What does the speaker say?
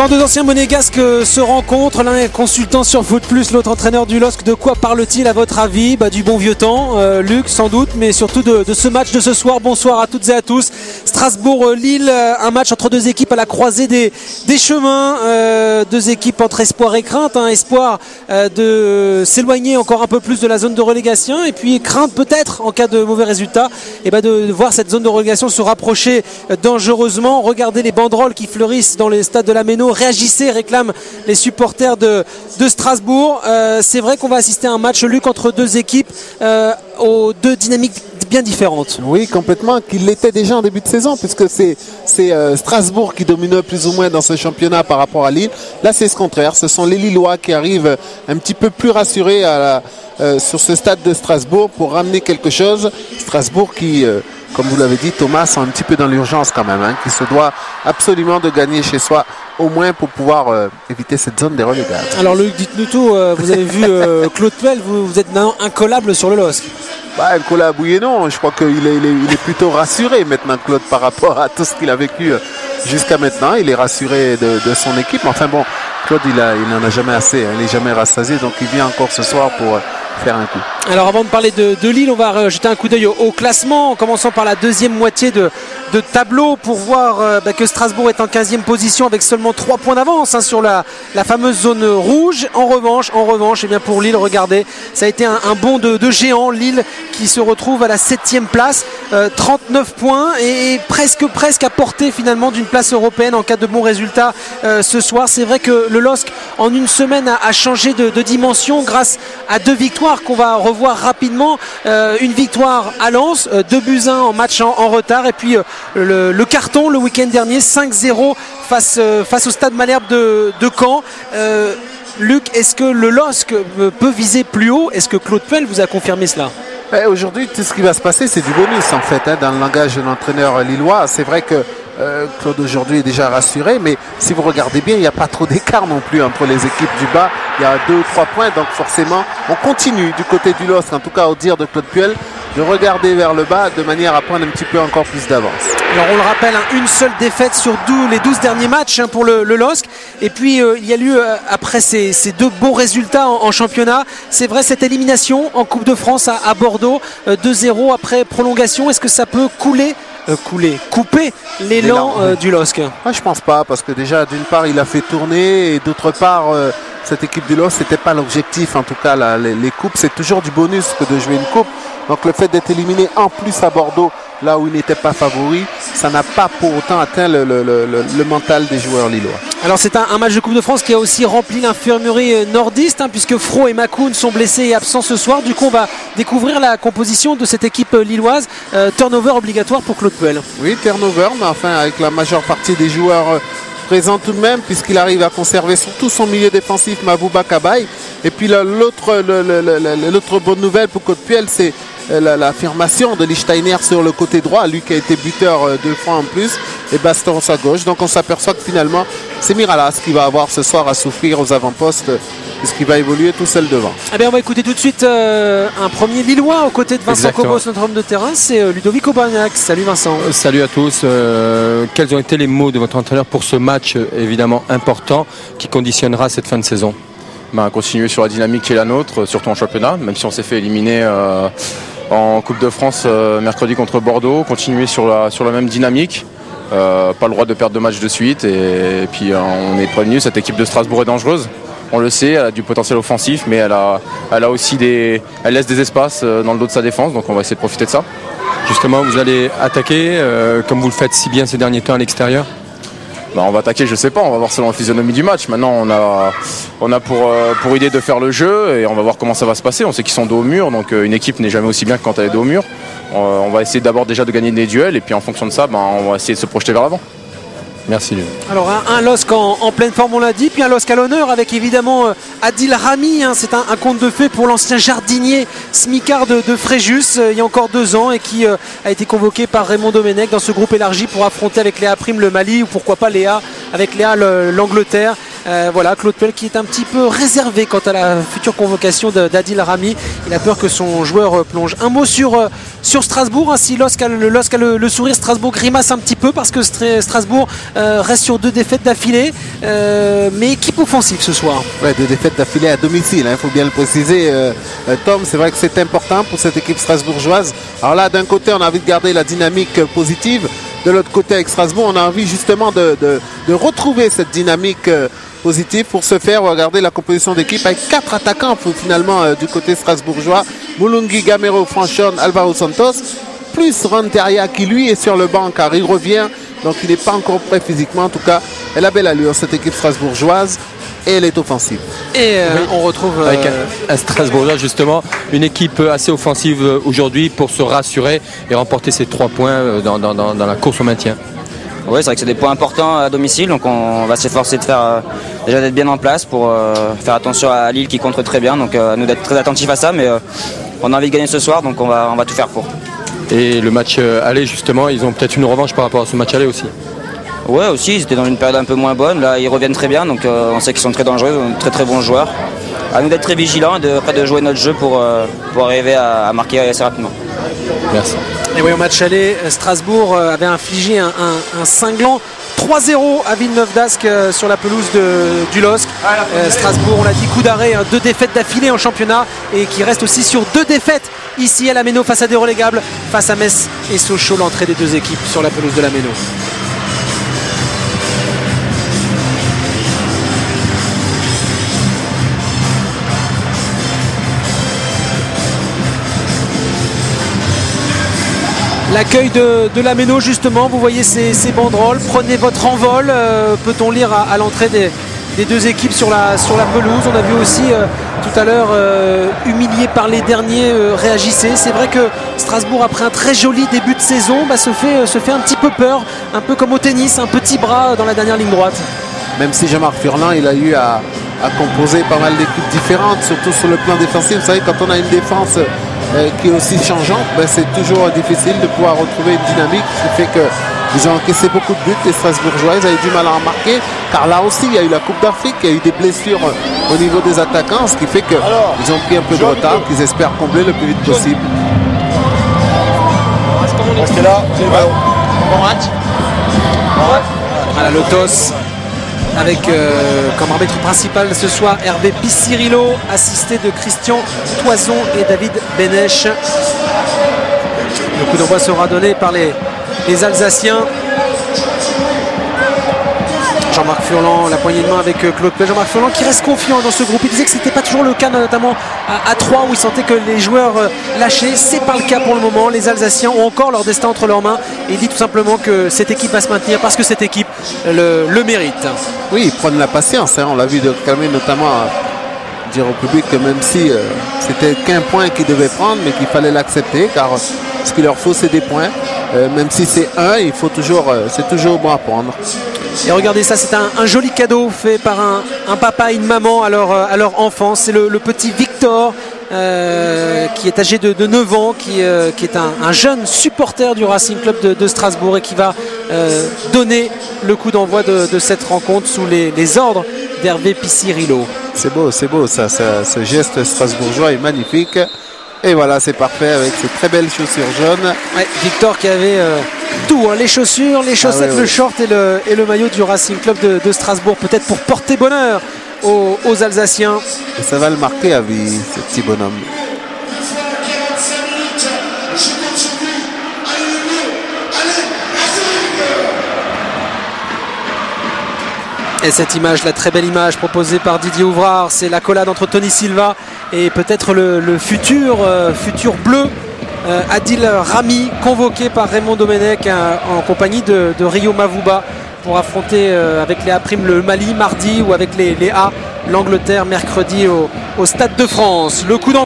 Quand deux anciens monégasques se rencontrent, l'un est consultant sur Foot Plus, l'autre entraîneur du LOSC, de quoi parle-t-il à votre avis? Du bon vieux temps, Luc sans doute, mais surtout de ce match de ce soir. Bonsoir à toutes et à tous. Strasbourg-Lille, un match entre deux équipes à la croisée des chemins, deux équipes entre espoir et crainte, espoir de s'éloigner encore un peu plus de la zone de relégation, et puis crainte peut-être en cas de mauvais résultat de voir cette zone de relégation se rapprocher dangereusement. Regardez les banderoles qui fleurissent dans les stades de la Méno. Réagissez, réclament les supporters de Strasbourg. C'est vrai qu'on va assister à un match, Luc, entre deux équipes aux deux dynamiques bien différentes. Oui, complètement, qu'il l'était déjà en début de saison, puisque c'est Strasbourg qui dominait plus ou moins dans ce championnat par rapport à Lille. Là, c'est ce contraire. Ce sont les Lillois qui arrivent un petit peu plus rassurés sur ce stade de Strasbourg pour ramener quelque chose. Strasbourg qui, comme vous l'avez dit, Thomas, sont un petit peu dans l'urgence quand même, qui se doit absolument de gagner chez soi, au moins pour pouvoir éviter cette zone des relégables. Alors Luc, dites-nous tout, vous avez vu Claude Puel, vous êtes maintenant incollable sur le LOSC. Incollable, oui et non. Je crois qu'il est plutôt rassuré maintenant, Claude, par rapport à tout ce qu'il a vécu jusqu'à maintenant. Il est rassuré de son équipe. Enfin bon, Claude, il n'en a jamais assez. Il n'est jamais rassasié, donc il vient encore ce soir pour faire un coup. Alors avant de parler de Lille, on va jeter un coup d'œil au classement, en commençant par la deuxième moitié de tableau pour voir que Strasbourg est en 15e position avec seulement 3 points d'avance sur la fameuse zone rouge. En revanche, pour Lille, regardez, ça a été un bond de géant. Lille qui se retrouve à la 7e place, 39 points et presque à portée finalement d'une place européenne en cas de bons résultats ce soir. C'est vrai que le LOSC en une semaine a changé de dimension grâce à 2 victoires qu'on va revoir rapidement. Une victoire à Lens, 2-1 en match en retard, et puis le carton le week-end dernier, 5-0 face au Stade Malherbe de Caen. Luc, est-ce que le LOSC peut viser plus haut? Est-ce que Claude Puel vous a confirmé cela? Aujourd'hui, tout ce qui va se passer, c'est du bonus en fait, dans le langage de l'entraîneur lillois. C'est vrai que Claude aujourd'hui est déjà rassuré, mais si vous regardez bien, il n'y a pas trop d'écart non plus entre les équipes du bas. Il y a 2 ou 3 points, donc forcément, on continue du côté du LOSC, en tout cas au dire de Claude Puel, de regarder vers le bas de manière à prendre un petit peu encore plus d'avance. Alors on le rappelle, une seule défaite sur les 12 derniers matchs pour le LOSC. Et puis il y a eu, après ces 2 bons résultats en championnat, c'est vrai, cette élimination en Coupe de France à Bordeaux, 2-0 après prolongation. Est-ce que ça peut couper l'élan du LOSC? Je pense pas, parce que déjà d'une part il a fait tourner, et d'autre part cette équipe du LOSC, c'était pas l'objectif. En tout cas les coupes, c'est toujours du bonus que de jouer une coupe. Donc le fait d'être éliminé en plus à Bordeaux, là où il n'était pas favori, ça n'a pas pour autant atteint le mental des joueurs lillois. Alors c'est un match de Coupe de France qui a aussi rempli l'infirmerie nordiste, puisque Fro et Makoun sont blessés et absents ce soir. Du coup on va découvrir la composition de cette équipe lilloise. Turnover obligatoire pour Claude Puel. Oui, turnover, mais enfin avec la majeure partie des joueurs présents tout de même, puisqu'il arrive à conserver surtout son milieu défensif, Mavouba Kabaye. Et puis l'autre bonne nouvelle pour Claude Puel, c'est l'affirmation de Lichtsteiner sur le côté droit, lui qui a été buteur 2 fois en plus, et Bastos à gauche. Donc on s'aperçoit que finalement c'est Miralas qui va avoir ce soir à souffrir aux avant-postes, puisqu'il va évoluer tout seul devant. On va écouter tout de suite un premier Lillois aux côtés de Vincent Cobos, notre homme de terrain, c'est Ludovic Aubagnac. Salut Vincent. Salut à tous. Quels ont été les mots de votre entraîneur pour ce match évidemment important qui conditionnera cette fin de saison? Continuer sur la dynamique qui est la nôtre, surtout en championnat, même si on s'est fait éliminer en Coupe de France mercredi contre Bordeaux, continuer sur la même dynamique. Pas le droit de perdre 2 matchs de suite, et puis on est prévenu, cette équipe de Strasbourg est dangereuse. On le sait, elle a du potentiel offensif, mais elle a aussi elle laisse des espaces dans le dos de sa défense, donc on va essayer de profiter de ça. Justement, vous allez attaquer comme vous le faites si bien ces derniers temps à l'extérieur? On va attaquer, je sais pas, on va voir selon la physionomie du match. Maintenant on a pour idée de faire le jeu, et on va voir comment ça va se passer. On sait qu'ils sont dos au mur, donc une équipe n'est jamais aussi bien que quand elle est dos au mur. On va essayer d'abord déjà de gagner des duels, et puis en fonction de ça, on va essayer de se projeter vers l'avant. Merci. Alors un LOSC en pleine forme, on l'a dit, puis un LOSC à l'honneur avec évidemment Adil Rami, c'est un conte de fées pour l'ancien jardinier smicard de Fréjus il y a encore 2 ans, et qui a été convoqué par Raymond Domenech dans ce groupe élargi pour affronter avec Léa Prime le Mali, ou pourquoi pas avec Léa l'Angleterre. Voilà, Claude Puel qui est un petit peu réservé quant à la future convocation d'Adil Rami. Il a peur que son joueur plonge. Un mot sur Strasbourg, hein, si LOSC a le sourire, Strasbourg grimace un petit peu parce que Strasbourg reste sur 2 défaites d'affilée, mais équipe offensive ce soir. Ouais, 2 défaites d'affilée à domicile, il faut bien le préciser. Tom, c'est vrai que c'est important pour cette équipe strasbourgeoise. Alors là, d'un côté, on a envie de garder la dynamique positive. De l'autre côté, avec Strasbourg, on a envie justement de retrouver cette dynamique positive. Pour ce faire, on va regarder la composition d'équipe avec 4 attaquants finalement du côté strasbourgeois. Moulungi, Gamero, Franchon, Alvaro Santos, plus Renteria qui lui est sur le banc car il revient. Donc il n'est pas encore prêt physiquement. En tout cas, elle a belle allure cette équipe strasbourgeoise. Et elle est offensive. Et oui, on retrouve avec un Strasbourgeois justement, une équipe assez offensive aujourd'hui pour se rassurer et remporter ces 3 points dans la course au maintien. Oui, c'est vrai que c'est des points importants à domicile, donc on va s'efforcer de faire déjà d'être bien en place pour faire attention à Lille qui contre très bien, donc nous d'être très attentifs à ça, mais on a envie de gagner ce soir, donc on va tout faire pour. Et le match aller justement, ils ont peut-être une revanche par rapport à ce match aller aussi. Ouais, aussi, ils étaient dans une période un peu moins bonne. Là, ils reviennent très bien, donc on sait qu'ils sont très dangereux, très très bons joueurs. À nous d'être très vigilants et de jouer notre jeu pour arriver à marquer assez rapidement. Merci. Et oui, au match aller, Strasbourg avait infligé un cinglant 3-0 à Villeneuve d'Ascq sur la pelouse du LOSC. Strasbourg, on l'a dit, coup d'arrêt, 2 défaites d'affilée en championnat et qui reste aussi sur 2 défaites ici à la Méno face à des relégables, face à Metz et Sochaux, l'entrée des 2 équipes sur la pelouse de la Méno. L'accueil de la Méno justement, vous voyez ces banderoles, prenez votre envol, peut-on lire à l'entrée des 2 équipes sur la pelouse. On a vu aussi tout à l'heure humilié par les derniers réagissez. C'est vrai que Strasbourg après un très joli début de saison se fait un petit peu peur, un peu comme au tennis, un petit bras dans la dernière ligne droite. Même si Jean-Marc Furlan il a eu à composer pas mal d'équipes différentes, surtout sur le plan défensif. Vous savez, quand on a une défense qui est aussi changeante, c'est toujours difficile de pouvoir retrouver une dynamique, ce qui fait qu'ils ont encaissé beaucoup de buts, les Strasbourgeois, ils avaient du mal à en marquer, car là aussi il y a eu la Coupe d'Afrique, il y a eu des blessures au niveau des attaquants, ce qui fait qu'ils ont pris un peu de retard, qu'ils espèrent combler le plus vite possible. Restez là, c'est bon match. Voilà le TOS avec comme arbitre principal ce soir Hervé Pissirilo, assisté de Christian Toison et David Benech. Le coup d'envoi sera donné par les Alsaciens. Jean-Marc Furlan, la poignée de main avec Claude Puel. Jean-Marc Furlan qui reste confiant dans ce groupe. Il disait que ce n'était pas toujours le cas, notamment à 3 où il sentait que les joueurs lâchaient. C'est pas le cas pour le moment. Les Alsaciens ont encore leur destin entre leurs mains. Et il dit tout simplement que cette équipe va se maintenir parce que cette équipe le mérite. Oui, ils prennent la patience. On l'a vu de calmer notamment dire au public que même si c'était qu'un point qu'ils devaient prendre, mais qu'il fallait l'accepter car ce qu'il leur faut c'est des points. Même si c'est c'est toujours bon à prendre. Et regardez ça, c'est un joli cadeau fait par un papa et une maman à leur enfant. C'est le petit Victor qui est âgé de 9 ans, qui est un jeune supporter du Racing Club de Strasbourg et qui va donner le coup d'envoi de cette rencontre sous les ordres d'Hervé Pissirilo. C'est beau ça, ce geste strasbourgeois est magnifique. Et voilà, c'est parfait avec ces très belles chaussures jaunes. Ouais, Victor qui avait tout, les chaussures, les chaussettes, le short et le maillot du Racing Club de Strasbourg, peut-être pour porter bonheur aux Alsaciens. Et ça va le marquer à vie, ce petit bonhomme. Et cette image, la très belle image proposée par Didier Ouvrard, c'est l'accolade entre Tony Silva et peut-être le futur bleu Adil Rami, convoqué par Raymond Domenech en compagnie de Rio Mavuba pour affronter avec les A' le Mali mardi ou avec les A l'Angleterre mercredi au Stade de France. Le coup d'envoi.